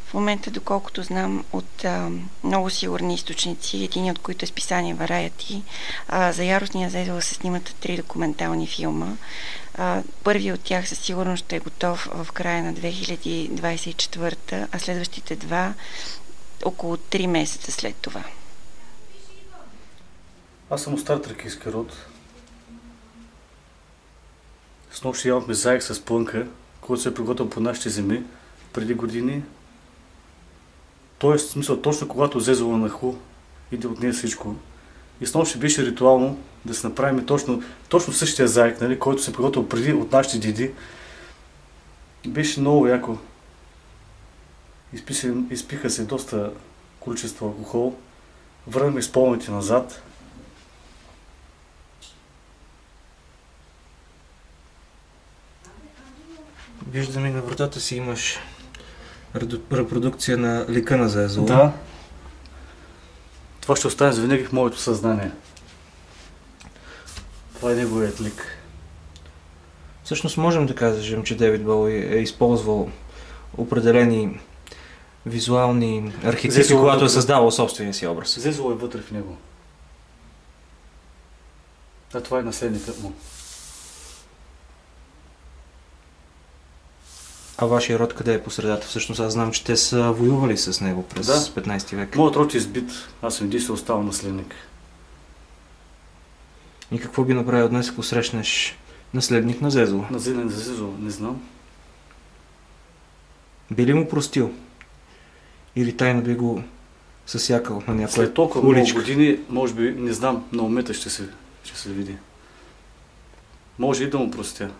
В момента, доколкото знам от много сигурни източници, един от които е списание Variety, за Яростния Зезел се снимат 3 документални филма. Първият от тях със сигурност ще е готов в края на 2024, а следващите 2 около 3 месеца след това. Аз съм от стартрекийски род. Снощи имахме заек с Плънка, който се е приготвил по нашите земи преди години. Тоест, в смисъл, точно когато Зезола нахлу, иде от нея всичко. И снощи беше ритуално да се направим точно същия заек, нали, който се е приготвил преди от нашите деди. Беше много яко. Изпиха се доста количество алкохол. Върнахме спомените назад. Виждам и на вратата си имаш репродукция на лика на Зезола. Да. Това ще остане завинаги в моето съзнание. Това е неговият лик. Всъщност можем да кажем, че Дейвид Боуи е използвал определени визуални архетипи, когато е създавал собствения си образ. Зезола е вътре в него. А това е наследникът му. А вашия род къде е по средата? Всъщност аз знам, че те са воювали с него през 15 век. Моят род е избит. Аз съм единствено оставал наследник. И какво би направил днес, ако срещнеш наследник на Зезола? Наследник на Зезола? Не знам. Би ли му простил? Или тайно би го съсякал на някоя След толкова уличка? много години, може би, не знам, на момента ще се види. Може и да му простя.